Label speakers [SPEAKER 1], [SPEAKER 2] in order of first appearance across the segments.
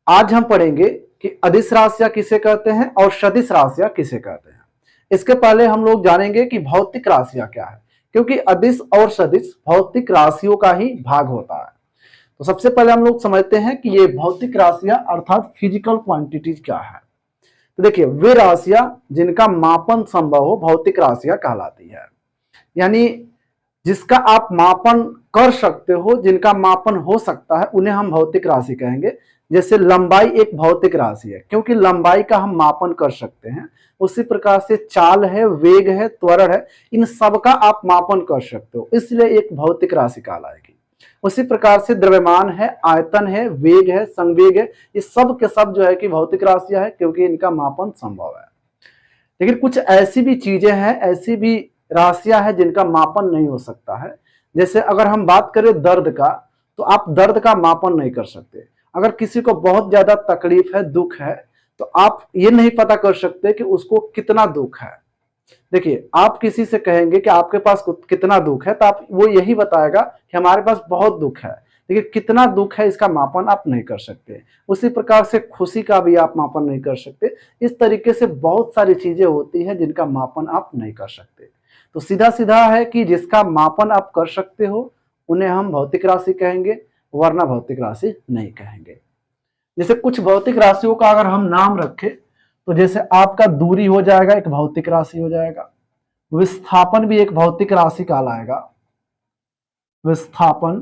[SPEAKER 1] आज हम पढ़ेंगे कि अदिश राशियां किसे कहते हैं और सदिश राशियां किसे कहते हैं। इसके पहले हम लोग जानेंगे कि भौतिक राशियां क्या है, क्योंकि अदिश और सदिश भौतिक राशियों का ही भाग होता है। तो सबसे पहले हम लोग समझते हैं कि ये भौतिक राशियां अर्थात फिजिकल क्वांटिटीज क्या है। तो देखिए, वे राशियां जिनका मापन संभव हो भौतिक राशियां कहलाती है। यानी जिसका आप मापन कर सकते हो, जिनका मापन हो सकता है, उन्हें हम भौतिक राशि कहेंगे। जैसे लंबाई एक भौतिक राशि है, क्योंकि लंबाई का हम मापन कर सकते हैं। उसी प्रकार से चाल है, वेग है, त्वरण है, इन सब का आप मापन कर सकते हो, इसलिए एक भौतिक राशि कहलाएगी। उसी प्रकार से द्रव्यमान है, आयतन है, वेग है, संवेग है, ये सब के सब जो है कि भौतिक राशियां है, क्योंकि इनका मापन संभव है। लेकिन कुछ ऐसी भी चीजें हैं, ऐसी भी राशियां हैं जिनका मापन नहीं हो सकता है। जैसे अगर हम बात करें दर्द का, तो आप दर्द का मापन नहीं कर सकते। अगर किसी को बहुत ज्यादा तकलीफ है, दुख है, तो आप ये नहीं पता कर सकते कि उसको कितना दुख है। देखिए, आप किसी से कहेंगे कि आपके पास कितना दुख है, तो आप वो यही बताएगा कि हमारे पास बहुत दुख है, लेकिन कितना दुख है इसका मापन आप नहीं कर सकते। उसी प्रकार से खुशी का भी आप मापन नहीं कर सकते। इस तरीके से बहुत सारी चीजें होती हैं जिनका मापन आप नहीं कर सकते। तो सीधा सीधा है कि जिसका मापन आप कर सकते हो उन्हें हम भौतिक राशि कहेंगे, वरना भौतिक राशि नहीं कहेंगे। जैसे कुछ भौतिक राशियों का अगर हम नाम रखें, तो जैसे आपका दूरी हो जाएगा, एक भौतिक राशि हो जाएगा। विस्थापन भी एक भौतिक राशि कहलाएगा, विस्थापन।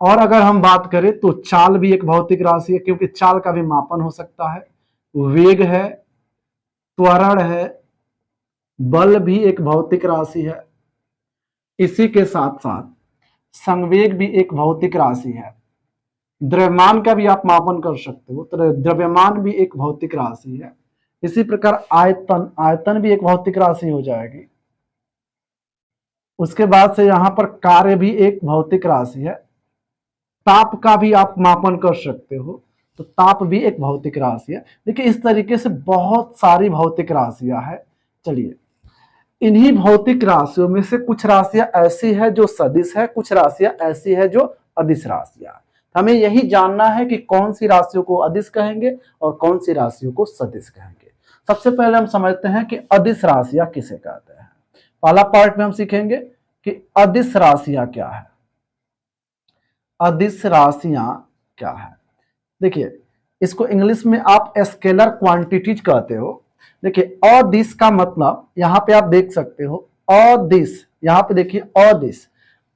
[SPEAKER 1] और अगर हम बात करें तो चाल भी एक भौतिक राशि है, क्योंकि चाल का भी मापन हो सकता है। वेग है, त्वरण है, बल भी एक भौतिक राशि है। इसी के साथ साथ संवेग भी एक भौतिक राशि है। द्रव्यमान का भी आप मापन कर सकते हो, तो द्रव्यमान भी एक भौतिक राशि है। इसी प्रकार आयतन, आयतन भी एक भौतिक राशि हो जाएगी। उसके बाद से यहां पर कार्य भी एक भौतिक राशि है। ताप का भी आप मापन कर सकते हो, तो ताप भी एक भौतिक राशि है। देखिए, इस तरीके से बहुत सारी भौतिक राशियां हैं। चलिए, इन्हीं भौतिक राशियों में से कुछ राशियां ऐसी है जो सदिश है, कुछ राशियां ऐसी है जो अदिश राशियां। हमें यही जानना है कि कौन सी राशियों को अदिश कहेंगे और कौन सी राशियों को सदिश कहेंगे। सबसे पहले हम समझते हैं कि अदिश राशियां किसे कहते हैं। पहला पार्ट में हम सीखेंगे कि अदिश राशियां क्या है। अदिश राशियां क्या है, देखिए, इसको इंग्लिश में आप स्केलर क्वांटिटीज कहते हो। देखिए, अदिश का मतलब यहां पे आप देख सकते हो, अदिश, यहां पे देखिए अदिश।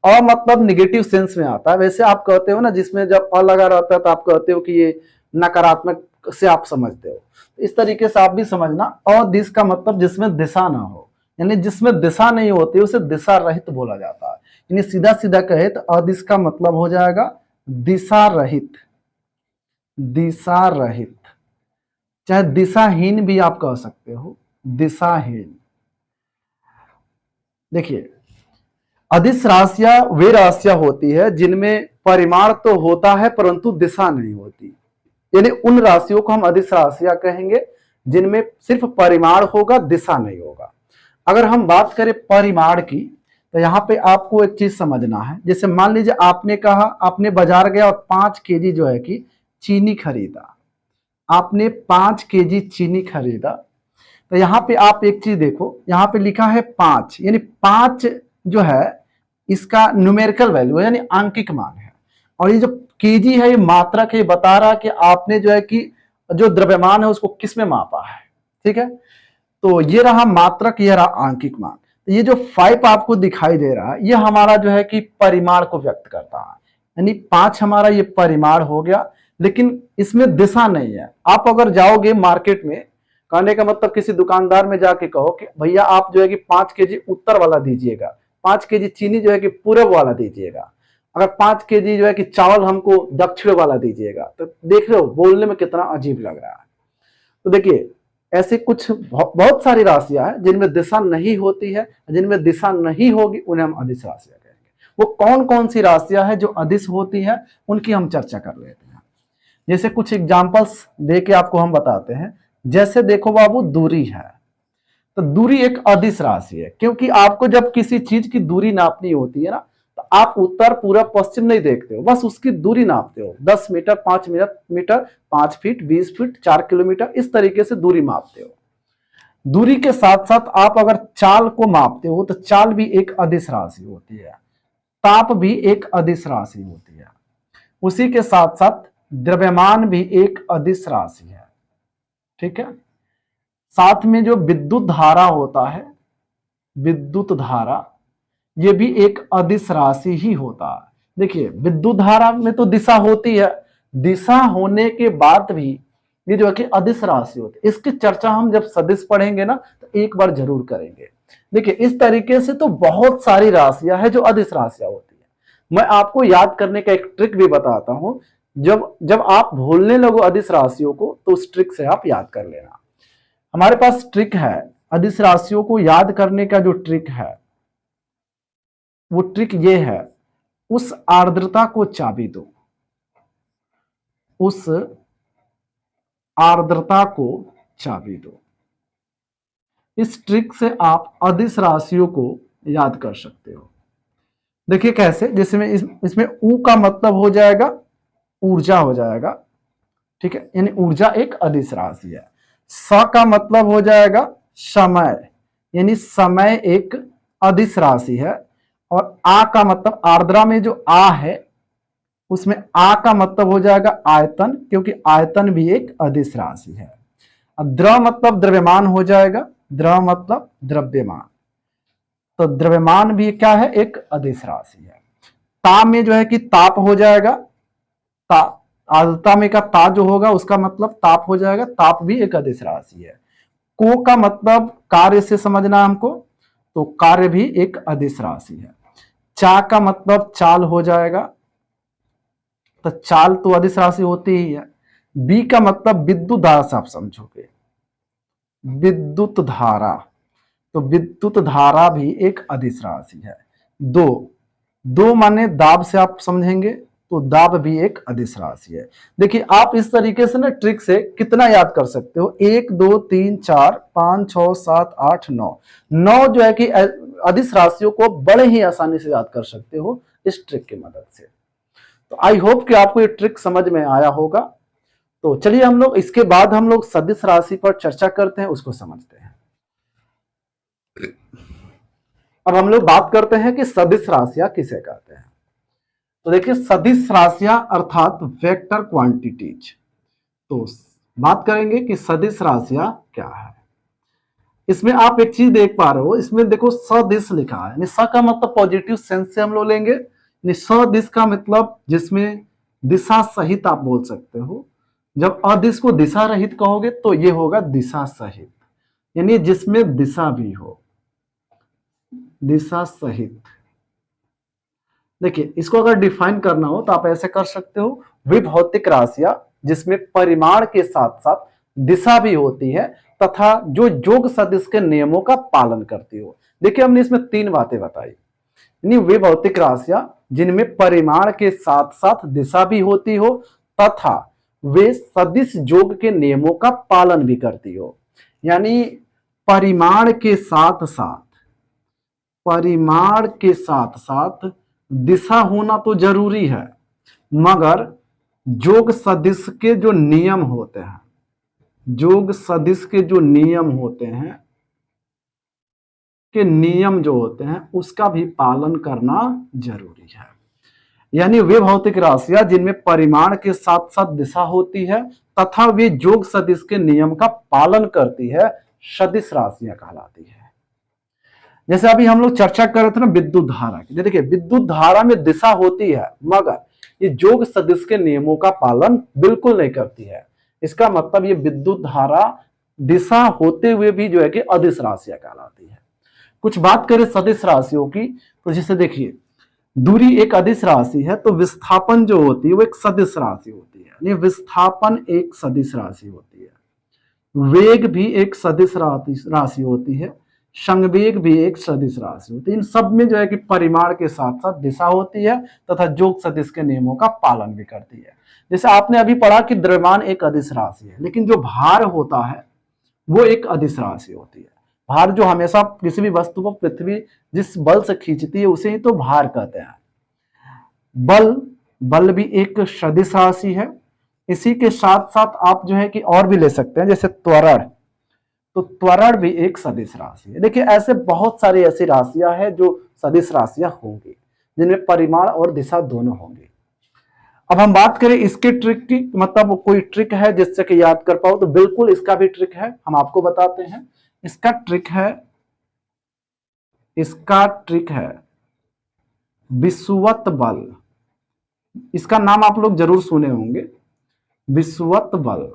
[SPEAKER 1] अ मतलब निगेटिव सेंस में आता है। वैसे आप कहते हो ना, जिसमें जब अ लगा रहता है तो आप कहते हो कि ये नकारात्मक से आप समझते हो। इस तरीके से आप भी समझना, अदिश का मतलब जिसमें दिशा ना हो, यानी जिसमें दिशा नहीं होती उसे दिशा रहित बोला जाता है। यानी सीधा सीधा कहे तो अदिश का मतलब हो जाएगा दिशा रहित, दिशा रहित। चाहे दिशाहीन भी आप कह सकते हो, दिशाहीन। देखिए, अदिश राशियां वे राशियां होती है जिनमें परिमाण तो होता है परंतु दिशा नहीं होती। यानी उन राशियों को हम अदिश राशियां कहेंगे जिनमें सिर्फ परिमाण होगा, दिशा नहीं होगा। अगर हम बात करें परिमाण की, तो यहां पे आपको एक चीज समझना है। जैसे मान लीजिए आपने कहा, आपने बाजार गया और 5 केजी जो है कि चीनी खरीदा, आपने 5 केजी चीनी खरीदा। तो यहाँ पे आप एक चीज देखो, यहाँ पे लिखा है 5, यानी 5 जो है इसका न्यूमेरिकल वैल्यू है, यानी आंकिक मान है। और ये जो केजी है ये मात्रक है, बता रहा है कि आपने जो है कि जो द्रव्यमान है उसको किस में मापा है। ठीक है, तो ये रहा मात्रक, ये रहा आंकिक मान। तो ये जो 5 आपको दिखाई दे रहा है, ये हमारा जो है कि परिमाण को व्यक्त करता है। यानी 5 हमारा ये परिमाण हो गया, लेकिन इसमें दिशा नहीं है। आप अगर जाओगे मार्केट में, कहने का मतलब किसी दुकानदार में जाके कहो कि भैया आप जो है कि 5 केजी उत्तर वाला दीजिएगा, 5 केजी चीनी जो है कि पूरब वाला दीजिएगा, अगर 5 केजी जो है कि चावल हमको दक्षिण वाला दीजिएगा, तो देख रहे हो बोलने में कितना अजीब लग रहा है। तो देखिए, ऐसे कुछ बहुत सारी राशियां हैं जिनमें दिशा नहीं होती है। जिनमें दिशा नहीं होगी उन्हें हम अदिश राशियां कहेंगे। वो कौन कौन सी राशियां हैं जो अदिश होती है, उनकी हम चर्चा कर लेते हैं। जैसे कुछ एग्जाम्पल्स दे के आपको हम बताते हैं। जैसे देखो बाबू, दूरी है, तो दूरी एक अदिश राशि है, क्योंकि आपको जब किसी चीज की दूरी नापनी होती है ना, तो आप उत्तर पूरब पश्चिम नहीं देखते हो, बस उसकी दूरी नापते हो, 10 metre, 5 metre, 5 feet, 20 feet, 4 kilometre, इस तरीके से दूरी मापते हो। दूरी के साथ साथ आप अगर चाल को मापते हो तो चाल भी एक अदिश राशि होती है, ताप भी एक अदिश राशि होती है, उसी के साथ साथ द्रव्यमान भी एक अदिश राशि है। ठीक है, साथ में जो विद्युत धारा होता है, विद्युत धारा, ये भी एक अदिश राशि ही होता है। देखिए विद्युत धारा में तो दिशा होती है, दिशा होने के बाद भी ये जो है कि अदिश राशि होती है। इसकी चर्चा हम जब सदिश पढ़ेंगे ना तो एक बार जरूर करेंगे। देखिए इस तरीके से तो बहुत सारी राशियां हैं जो अदिश राशियां होती है। मैं आपको याद करने का एक ट्रिक भी बताता हूं, जब जब आप भूलने लगो अदिश राशियों को तो उस ट्रिक से आप याद कर लेना। हमारे पास ट्रिक है, अदिश राशियों को याद करने का जो ट्रिक है वो ट्रिक ये है, उस आर्द्रता को चाबी दो, उस आर्द्रता को चाबी दो। इस ट्रिक से आप अदिश राशियों को याद कर सकते हो। देखिए कैसे, जिसमें इसमें ऊ का मतलब हो जाएगा ऊर्जा हो जाएगा, ठीक है, यानी ऊर्जा एक अदिश राशि है। स का मतलब हो जाएगा समय, यानी समय एक अदिश राशि है। और आ का मतलब आर्द्रा में जो आ है उसमें आ का मतलब हो जाएगा आयतन, क्योंकि आयतन भी एक अदिश राशि है। अब द्रव मतलब द्रव्यमान हो जाएगा, द्रव मतलब द्रव्यमान, तो द्रव्यमान भी क्या है, एक अदिश राशि है। ता में जो है कि ताप हो जाएगा, ता आर्द्रता में का ता जो होगा उसका मतलब ताप हो जाएगा, ताप भी एक अदिश राशि है। को का मतलब कार्य से समझना हमको, तो कार्य भी एक अदिश राशि है। चा का मतलब चाल हो जाएगा, तो चाल तो अदिश राशि होती ही है। बी का मतलब विद्युत धारा से आप समझोगे, विद्युत धारा, तो विद्युत धारा भी एक अदिश राशि है। दो, दो माने दाब से आप समझेंगे तो दाब भी एक अदिश राशि है। देखिए आप इस तरीके से ना ट्रिक से कितना याद कर सकते हो, 1 2 3 4 5 6 7 8 9, 9 जो है कि अदिश राशियों को बड़े ही आसानी से याद कर सकते हो इस ट्रिक की मदद से। तो आई होप कि आपको ये ट्रिक समझ में आया होगा। तो चलिए हम लोग इसके बाद हम लोग सदिश राशि पर चर्चा करते हैं, उसको समझते हैं। अब हम लोग बात करते हैं कि सदिश राशियां किसे कहते हैं। तो देखिए सदिश राशियां अर्थात वेक्टर क्वांटिटीज। तो बात करेंगे कि सदिश राशियां क्या है। इसमें आप एक चीज देख पा रहे हो, इसमें देखो सदिश लिखा है, यानी स का मतलब पॉजिटिव सेंस से हम लोग लेंगे, यानी सदिश का मतलब जिसमें दिशा सहित आप बोल सकते हो। जब अदिश को दिशा रहित कहोगे तो ये होगा दिशा सहित, यानी जिसमें दिशा भी हो, दिशा सहित। देखिए इसको अगर डिफाइन करना हो तो आप ऐसे कर सकते हो, विभौतिक राशियां जिसमें परिमाण के साथ साथ दिशा भी होती है तथा जो योग सदिश के नियमों का पालन करती हो। देखिए हमने इसमें 3 बातें बताई, यानी विभौतिक राशियां जिनमें परिमाण के साथ साथ दिशा भी होती हो तथा वे सदिश योग के नियमों का पालन भी करती हो। यानी परिमाण के साथ साथ, परिमाण के साथ साथ दिशा होना तो जरूरी है, मगर योग सदिश के जो नियम होते हैं, योग सदिश के जो नियम होते हैं, के नियम जो होते हैं उसका भी पालन करना जरूरी है। यानी वे भौतिक राशियां जिनमें परिमाण के साथ साथ दिशा होती है तथा वे योग सदिश के नियम का पालन करती है, सदिश राशियां कहलाती है। जैसे अभी हम लोग चर्चा कर रहे थे ना विद्युत धारा की, देखिए विद्युत धारा में दिशा होती है मगर ये योग सदिश के नियमों का पालन बिल्कुल नहीं करती है। इसका मतलब ये विद्युत धारा दिशा होते हुए भी जो है कि अदिश राशियां कहलाती है। कुछ बात करें सदिश राशियों की, तो जैसे देखिए दूरी एक अदिश राशि है तो विस्थापन जो होती है वो एक सदिश राशि होती है, यानी विस्थापन एक सदिश राशि होती है। वेग भी एक सदिश राशि होती है, संवेग भी एक सदिश राशि होती है। इन सब में जो है कि परिमाण के साथ साथ दिशा होती है तथा योग सदिश के नियमों का पालन भी करती है। जैसे आपने अभी पढ़ा कि द्रव्यमान एक अदिश राशि है, लेकिन जो भार होता है वो एक अदिश राशि होती है। भार जो हमेशा किसी भी वस्तु को पृथ्वी जिस बल से खींचती है उसे ही तो भार कहते हैं। बल, बल भी एक सदिश राशि है। इसी के साथ साथ आप जो है कि और भी ले सकते हैं, जैसे त्वरण, तो त्वरण भी एक सदिश राशि है। देखिए ऐसे बहुत सारी ऐसी राशियां हैं जो सदिश राशियां होंगी, जिनमें परिमाण और दिशा दोनों होंगे। अब हम बात करें इसके ट्रिक की, मतलब कोई ट्रिक है जिससे कि याद कर पाओ, तो बिल्कुल इसका भी ट्रिक है, हम आपको बताते हैं। इसका ट्रिक है, इसका ट्रिक है विषुवत बल। इसका नाम आप लोग जरूर सुने होंगे, विषुवत बल।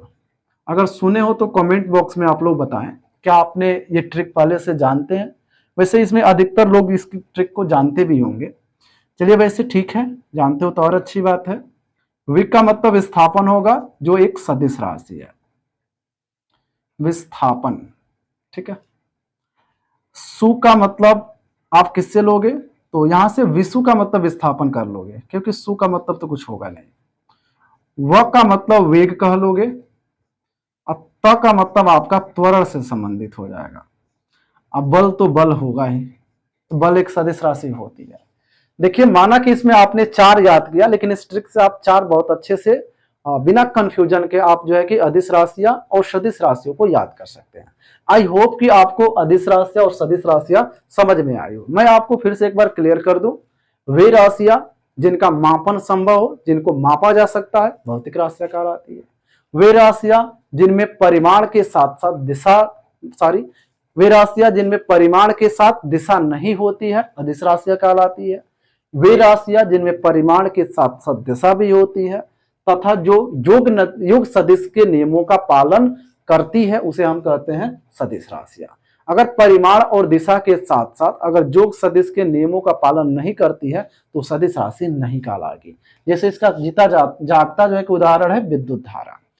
[SPEAKER 1] अगर सुने हो तो कमेंट बॉक्स में आप लोग बताएं, क्या आपने ये ट्रिक पहले से जानते हैं? वैसे इसमें अधिकतर लोग इसकी ट्रिक को जानते भी होंगे। चलिए वैसे ठीक है, जानते हो तो और अच्छी बात है। वि का मतलब विस्थापन होगा, जो एक सदिश राशि है, विस्थापन, ठीक है। सु का मतलब आप किससे लोगे, तो यहां से विषु का मतलब विस्थापन कर लोगे, क्योंकि सु का मतलब तो कुछ होगा नहीं। व का मतलब वेग कह लोगे। अब त का मतलब आपका त्वरण से संबंधित हो जाएगा। अब बल तो बल होगा ही, तो बल एक सदिश राशि होती है। देखिए माना कि इसमें आपने 4 याद किया, लेकिन इस ट्रिक से आप 4 बहुत अच्छे से बिना कंफ्यूजन के आप जो है कि अदिश राशियां और सदिश राशियों को याद कर सकते हैं। आई होप कि आपको अदिश राशियां और सदिश राशियां समझ में आई हो। मैं आपको फिर से एक बार क्लियर कर दूं, वे राशियां जिनका मापन संभव हो, जिनको मापा जा सकता है, भौतिक राशियां कहलाती है। वे राशियां जिनमें परिमाण के साथ साथ दिशा, सॉरी, वे राशियां जिनमें परिमाण के साथ दिशा नहीं होती है, अदिश राशियां कहलाती है। वे राशियां जिनमें परिमाण के साथ साथ दिशा भी होती है, तथा जो योग सदिश के नियमों का पालन करती है, उसे हम कहते हैं सदिश राशियां। अगर परिमाण और दिशा के साथ साथ अगर योग सदिश के नियमों का पालन नहीं करती है, तो सदिश राशि नहीं कहलाएगी। जैसे इसका जीता जागता जो है कि उदाहरण है विद्युत धारा।